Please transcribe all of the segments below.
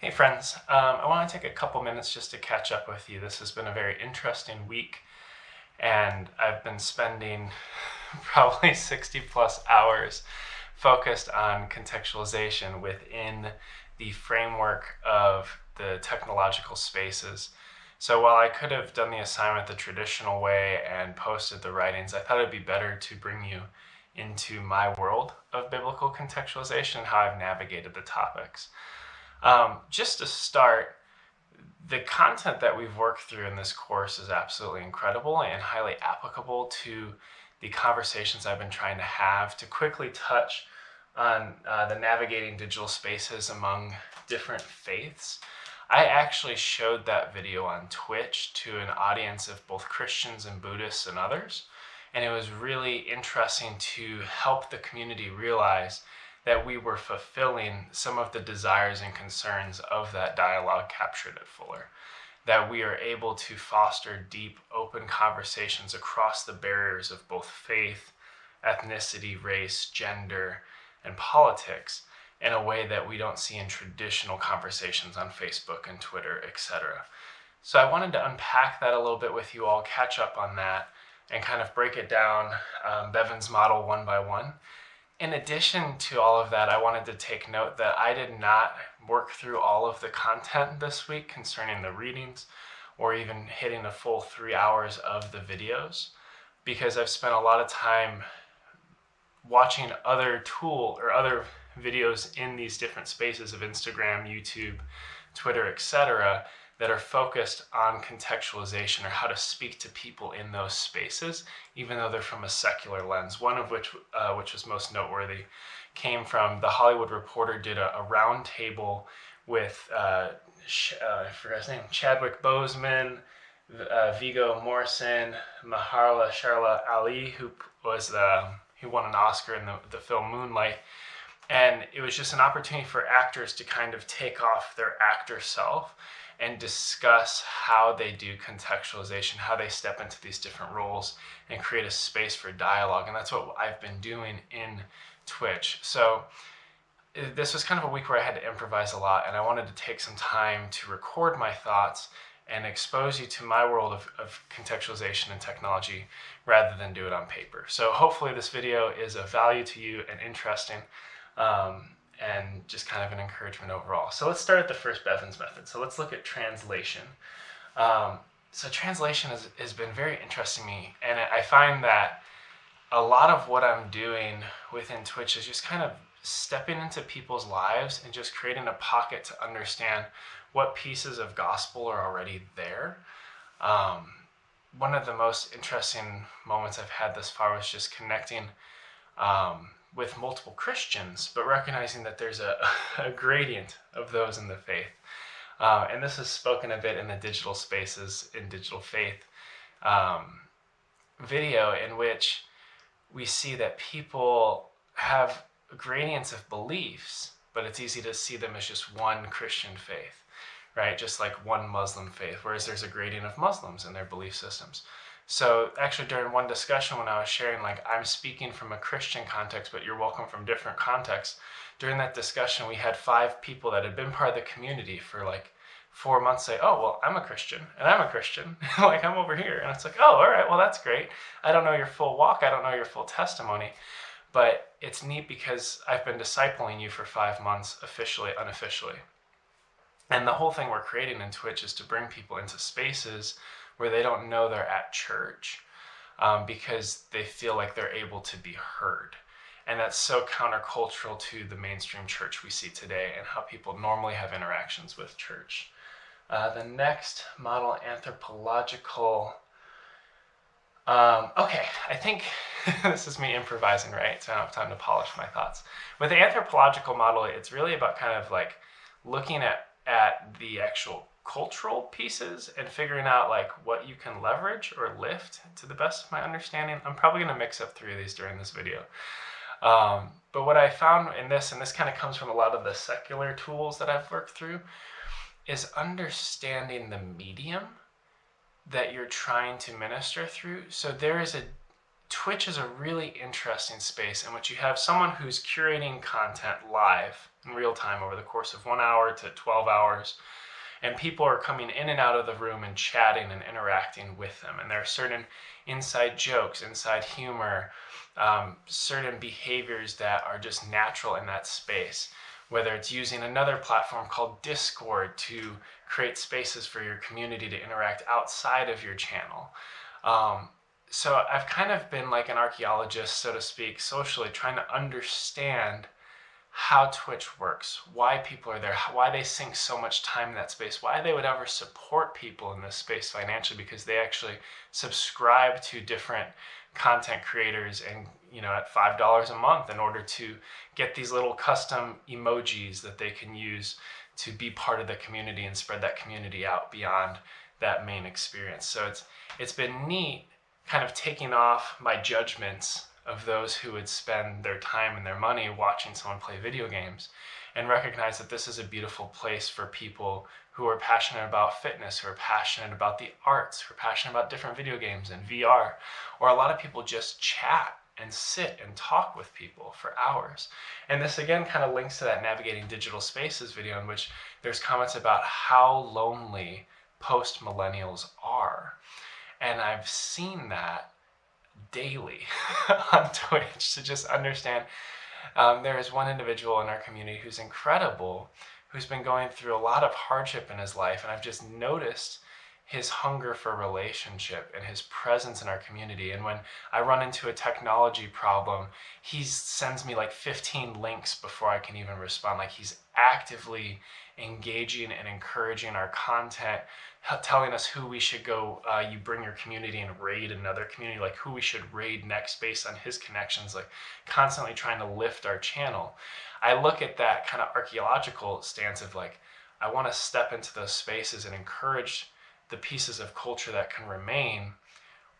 Hey friends, I want to take a couple minutes just to catch up with you. This has been a very interesting week, and I've been spending probably 60 plus hours focused on contextualization within the framework of the technological spaces. So while I could have done the assignment the traditional way and posted the writings, I thought it'd be better to bring you into my world of biblical contextualization and how I've navigated the topics. Just to start, the content that we've worked through in this course is absolutely incredible and highly applicable to the conversations I've been trying to have to quickly touch on the navigating digital spaces among different faiths. I actually showed that video on Twitch to an audience of both Christians and Buddhists and others, and it was really interesting to help the community realize that we were fulfilling some of the desires and concerns of that dialogue captured at Fuller. That we are able to foster deep, open conversations across the barriers of both faith, ethnicity, race, gender, and politics in a way that we don't see in traditional conversations on Facebook and Twitter, etc. So I wanted to unpack that a little bit with you all, catch up on that, and kind of break it down, Bevan's model one by one. In addition to all of that, I wanted to take note that I did not work through all of the content this week concerning the readings or even hitting the full 3 hours of the videos, because I've spent a lot of time watching other videos in these different spaces of Instagram, YouTube, Twitter, etc., that are focused on contextualization or how to speak to people in those spaces, even though they're from a secular lens. One of which was most noteworthy, came from The Hollywood Reporter did a round table with, I forgot his name, Chadwick Boseman, Viggo Mortensen, Mahershala Ali, who won an Oscar in the film Moonlight. And it was just an opportunity for actors to kind of take off their actor self and discuss how they do contextualization, how they step into these different roles and create a space for dialogue. And that's what I've been doing in Twitch. So this was kind of a week where I had to improvise a lot, and I wanted to take some time to record my thoughts and expose you to my world of contextualization and technology rather than do it on paper. So hopefully this video is of value to you and interesting. And just kind of an encouragement overall. So let's start at the first Bevan's method. So let's look at translation. So translation has been very interesting to me, and I find that a lot of what I'm doing within Twitch is just kind of stepping into people's lives and just creating a pocket to understand what pieces of gospel are already there. One of the most interesting moments I've had thus far was just connecting with multiple Christians, but recognizing that there's a gradient of those in the faith. And this is spoken a bit in the digital spaces, in digital faith video, in which we see that people have gradients of beliefs, but it's easy to see them as just one Christian faith, right? Just like one Muslim faith, whereas there's a gradient of Muslims in their belief systems. So actually during one discussion when I was sharing, like, I'm speaking from a Christian context, but you're welcome from different contexts. During that discussion, we had 5 people that had been part of the community for like 4 months say, oh, well, I'm a Christian and I'm a Christian. Like, I'm over here. And it's like, oh, all right, well, that's great. I don't know your full walk. I don't know your full testimony. But it's neat because I've been discipling you for 5 months, officially, unofficially. And the whole thing we're creating in Twitch is to bring people into spaces where they don't know they're at church, because they feel like they're able to be heard. And that's so countercultural to the mainstream church we see today and how people normally have interactions with church. The next model, anthropological. Okay, I think this is me improvising, right? So I don't have time to polish my thoughts. With the anthropological model, it's really about kind of like looking at the actual cultural pieces and figuring out like what you can leverage or lift to the best of my understanding. I'm probably going to mix up 3 of these during this video. But what I found in this, and this kind of comes from a lot of the secular tools that I've worked through, is understanding the medium that you're trying to minister through. So there is a Twitch is a really interesting space in which you have someone who's curating content live in real time over the course of 1 hour to 12 hours, and people are coming in and out of the room and chatting and interacting with them. And there are certain inside jokes, inside humor, certain behaviors that are just natural in that space. Whether it's using another platform called Discord to create spaces for your community to interact outside of your channel. So I've kind of been like an archaeologist, so to speak, socially, trying to understand how Twitch works, why people are there, why they sink so much time in that space, why they would ever support people in this space financially, because they actually subscribe to different content creators and, at $5 a month in order to get these little custom emojis that they can use to be part of the community and spread that community out beyond that main experience. So it's been neat kind of taking off my judgments of those who would spend their time and their money watching someone play video games, and recognize that this is a beautiful place for people who are passionate about fitness, who are passionate about the arts, who are passionate about different video games and VR, or a lot of people just chat and sit and talk with people for hours. And this again kind of links to that Navigating Digital Spaces video, in which there's comments about how lonely post-millennials are. And I've seen that daily on Twitch, to just understand. There is one individual in our community who's incredible, who's been going through a lot of hardship in his life, and I've just noticed his hunger for relationship and his presence in our community. And when I run into a technology problem, he sends me like 15 links before I can even respond. Like, he's actively engaging and encouraging our content, telling us who we should go, you bring your community and raid another community, like who we should raid next based on his connections, like constantly trying to lift our channel. I look at that kind of archaeological stance of like, I want to step into those spaces and encourage the pieces of culture that can remain,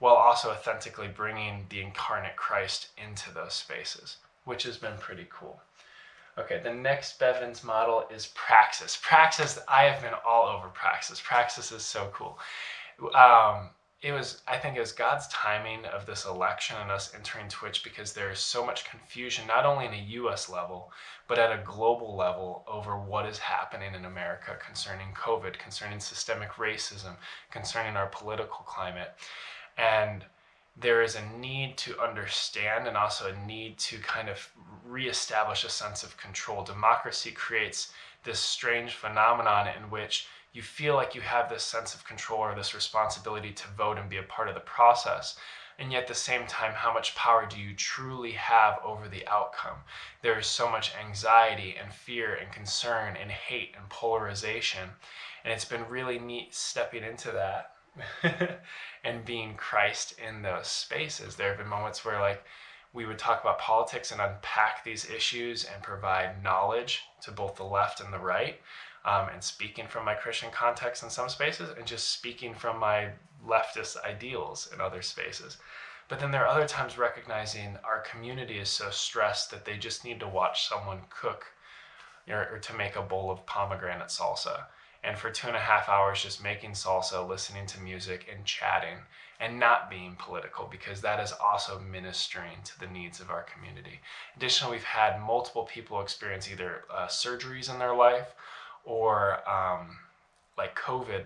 while also authentically bringing the incarnate Christ into those spaces, which has been pretty cool. Okay, the next Bevins model is Praxis. Praxis, I have been all over Praxis. Praxis is so cool. I think it was God's timing of this election and us entering Twitch, because there is so much confusion, not only in a US level, but at a global level, over what is happening in America concerning COVID, concerning systemic racism, concerning our political climate. And there is a need to understand, and also a need to kind of reestablish a sense of control. Democracy creates this strange phenomenon in which you feel like you have this sense of control or this responsibility to vote and be a part of the process. And yet at the same time, how much power do you truly have over the outcome? There is so much anxiety and fear and concern and hate and polarization. And it's been really neat stepping into that and being Christ in those spaces. There have been moments where like we would talk about politics and unpack these issues and provide knowledge to both the left and the right, and speaking from my Christian context in some spaces, and just speaking from my leftist ideals in other spaces. But then there are other times recognizing our community is so stressed that they just need to watch someone cook, or to make a bowl of pomegranate salsa. And for 2.5 hours just making salsa, listening to music and chatting, and not being political, because that is also ministering to the needs of our community. Additionally, we've had multiple people experience either surgeries in their life, or like COVID,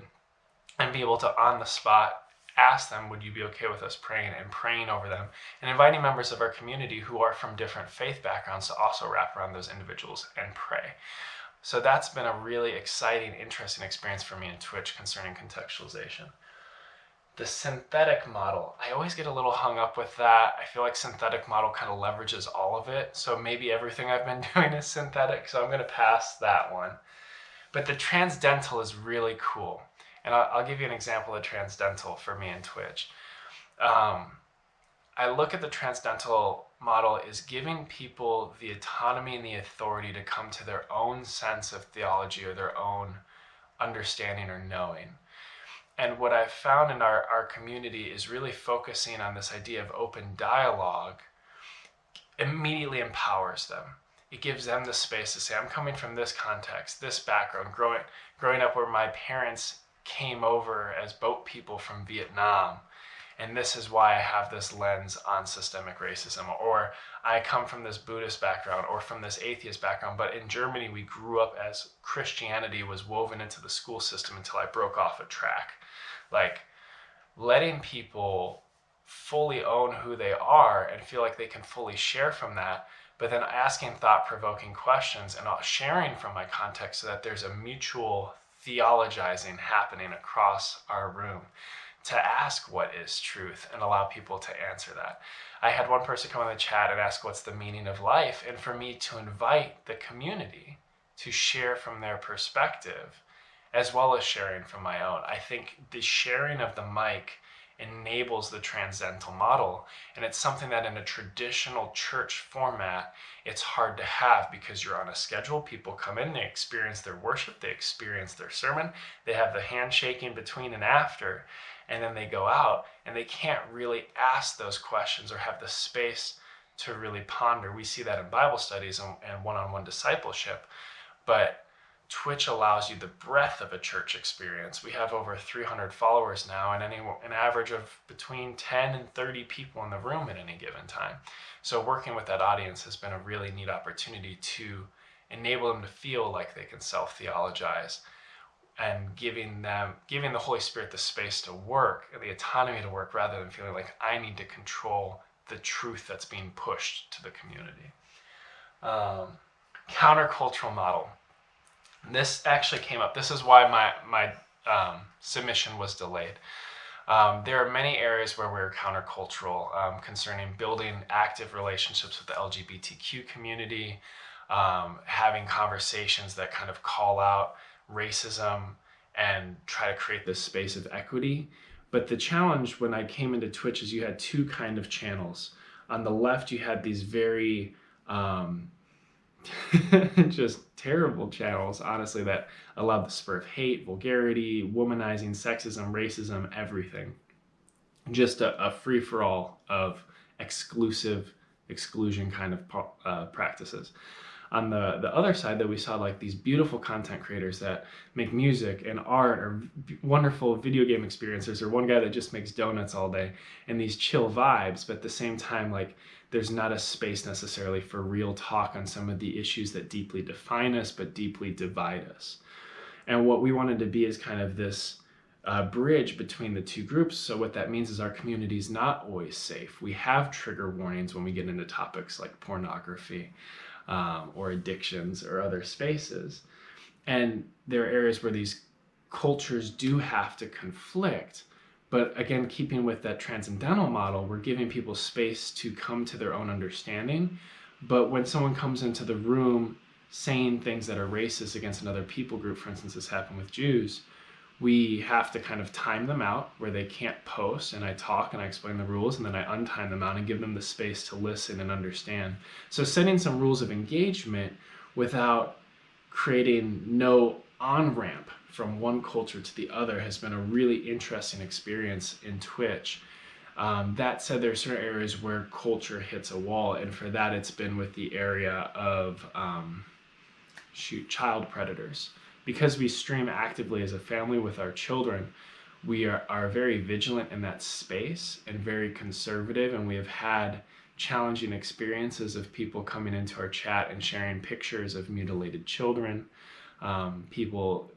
and be able to on the spot ask them, would you be okay with us praying, and praying over them, and inviting members of our community who are from different faith backgrounds to also wrap around those individuals and pray. So that's been a really exciting, interesting experience for me in Twitch concerning contextualization. The synthetic model, I always get a little hung up with that. I feel like synthetic model kind of leverages all of it. So maybe everything I've been doing is synthetic. So I'm going to pass that one. But the transcendental is really cool. And I'll give you an example of transcendental for me in Twitch. I look at the transcendental model as giving people the autonomy and the authority to come to their own sense of theology, or their own understanding or knowing. And what I've found in our community is really focusing on this idea of open dialogue immediately empowers them. It gives them the space to say, I'm coming from this context, this background, growing up where my parents came over as boat people from Vietnam, and this is why I have this lens on systemic racism, or I come from this Buddhist background or from this atheist background, but in Germany we grew up as Christianity was woven into the school system until I broke off a track. Like, letting people fully own who they are and feel like they can fully share from that, but then asking thought-provoking questions and sharing from my context so that there's a mutual theologizing happening across our room to ask what is truth and allow people to answer that. I had one person come in the chat and ask what's the meaning of life, and for me to invite the community to share from their perspective as well as sharing from my own. I think the sharing of the mic enables the transcendental model, and it's something that in a traditional church format it's hard to have, because you're on a schedule. People come in, they experience their worship, they experience their sermon, they have the handshaking between and after, and then they go out and they can't really ask those questions or have the space to really ponder. We see that in Bible studies and one-on-one discipleship, but Twitch allows you the breadth of a church experience. We have over 300 followers now, and an average of between 10 and 30 people in the room at any given time. So working with that audience has been a really neat opportunity to enable them to feel like they can self-theologize, and giving the Holy Spirit the space to work and the autonomy to work, rather than feeling like I need to control the truth that's being pushed to the community. Countercultural model. This actually came up. This is why my submission was delayed. There are many areas where we're countercultural concerning building active relationships with the LGBTQ community, having conversations that kind of call out racism and try to create this space of equity. But the challenge when I came into Twitch is you had two kind of channels. On the left, you had these very just terrible channels, honestly, that allowed the spur of hate, vulgarity, womanizing, sexism, racism, everything. Just a free-for-all of exclusion kind of practices. On the other side, that we saw like these beautiful content creators that make music and art, or wonderful video game experiences, or one guy that just makes donuts all day, and these chill vibes, but at the same time, like, there's not a space necessarily for real talk on some of the issues that deeply define us but deeply divide us. And what we wanted to be is kind of this bridge between the two groups. So what that means is our community is not always safe. We have trigger warnings when we get into topics like pornography or addictions or other spaces. And there are areas where these cultures do have to conflict. But again, keeping with that transcendental model, we're giving people space to come to their own understanding. But when someone comes into the room saying things that are racist against another people group, for instance, this happened with Jews, we have to kind of time them out where they can't post, and I talk and I explain the rules, and then I untime them out and give them the space to listen and understand. So setting some rules of engagement without creating no on-ramp from one culture to the other has been a really interesting experience in Twitch. That said, there are certain areas where culture hits a wall, and for that it's been with the area of child predators. Because we stream actively as a family with our children, we are very vigilant in that space and very conservative, and we have had challenging experiences of people coming into our chat and sharing pictures of mutilated children, people,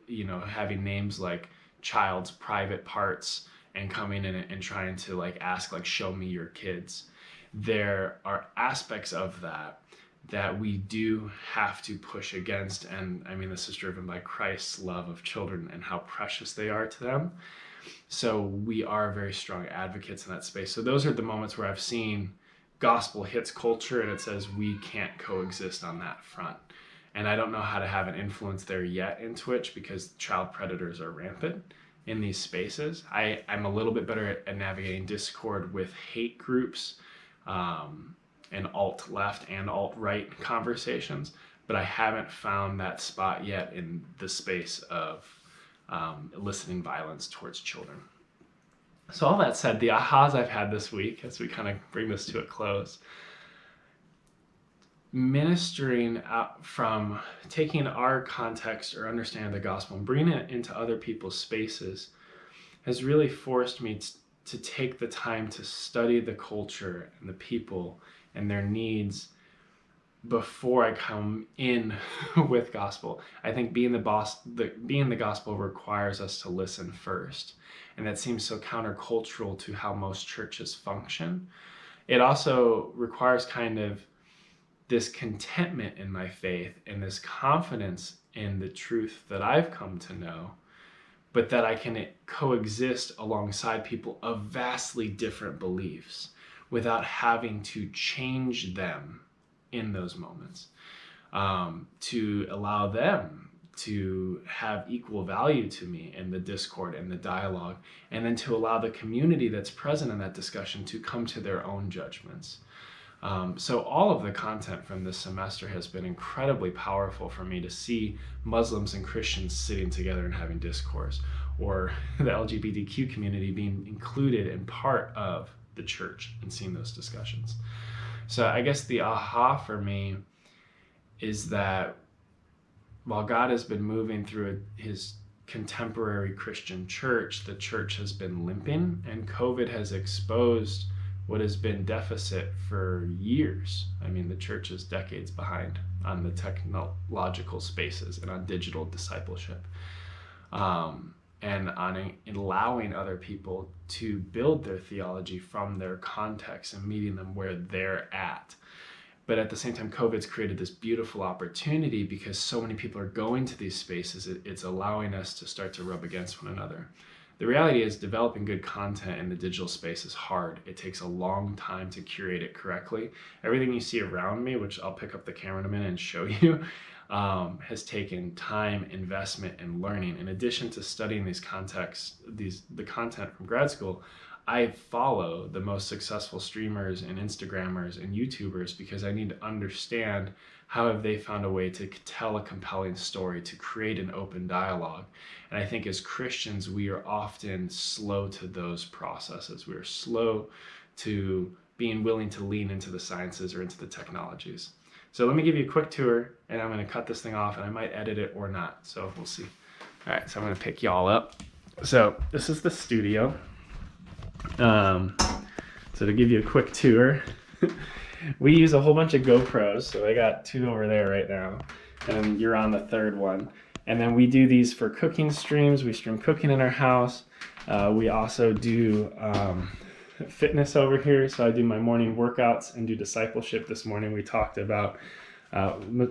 having names like child's private parts and coming in and trying to like ask, like, show me your kids. There are aspects of that we do have to push against, and I mean, this is driven by Christ's love of children and how precious they are to them. So we are very strong advocates in that space. So those are the moments where I've seen gospel hits culture and it says we can't coexist on that front. And I don't know how to have an influence there yet in Twitch because child predators are rampant in these spaces. I'm a little bit better at navigating Discord with hate groups and alt-left and alt-right conversations, but I haven't found that spot yet in the space of eliciting violence towards children. So all that said, the ahas I've had this week, as we kind of bring this to a close, ministering out from taking our context or understanding the gospel and bringing it into other people's spaces has really forced me to take the time to study the culture and the people and their needs before I come in with gospel. I think being the gospel requires us to listen first. And that seems so countercultural to how most churches function. It also requires kind of this contentment in my faith and this confidence in the truth that I've come to know, but that I can coexist alongside people of vastly different beliefs without having to change them in those moments, to allow them to have equal value to me in the discord and the dialogue, and then to allow the community that's present in that discussion to come to their own judgments. So all of the content from this semester has been incredibly powerful for me to see Muslims and Christians sitting together and having discourse, or the LGBTQ community being included and part of the church and seeing those discussions. So I guess the aha for me is that while God has been moving through his contemporary Christian church, the church has been limping, and COVID has exposed what has been deficit for years. I mean, the church is decades behind on the technological spaces and on digital discipleship, and on allowing other people to build their theology from their context and meeting them where they're at. But at the same time, COVID's created this beautiful opportunity because so many people are going to these spaces. It's allowing us to start to rub against one another. The reality is developing good content in the digital space is hard. It takes a long time to curate it correctly. Everything you see around me, which I'll pick up the camera in a minute and show you, has taken time, investment, and learning. In addition to studying these contexts, the content from grad school, I follow the most successful streamers and Instagrammers and YouTubers because I need to understand how have they found a way to tell a compelling story, to create an open dialogue. And I think as Christians, we are often slow to those processes. We are slow to being willing to lean into the sciences or into the technologies. So let me give you a quick tour, and I'm going to cut this thing off, and I might edit it or not. So we'll see. All right, so I'm going to pick y'all up. So this is the studio. So to give you a quick tour, we use a whole bunch of GoPros. So I got 2 over there right now, and you're on the 3rd one. And then we do these for cooking streams. We stream cooking in our house. We also do fitness over here. So I do my morning workouts and do discipleship. This morning we talked about,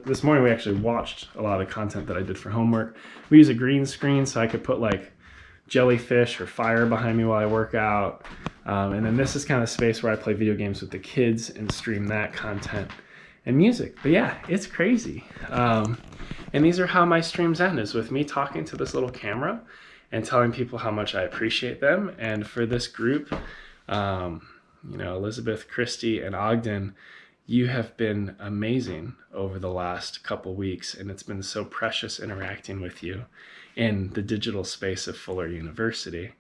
this morning we actually watched a lot of content that I did for homework. We use a green screen so I could put like jellyfish or fire behind me while I work out. And then this is kind of space where I play video games with the kids and stream that content and music. But yeah, it's crazy. And these are how my streams end, is with me talking to this little camera and telling people how much I appreciate them. And for this group, Elizabeth, Christy, and Ogden, you have been amazing over the last couple weeks, and it's been so precious interacting with you in the digital space of Fuller University.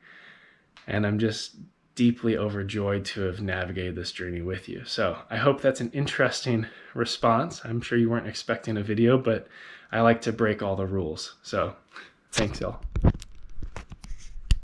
And I'm just deeply overjoyed to have navigated this journey with you. So I hope that's an interesting response. I'm sure you weren't expecting a video, but I like to break all the rules. So thanks, y'all.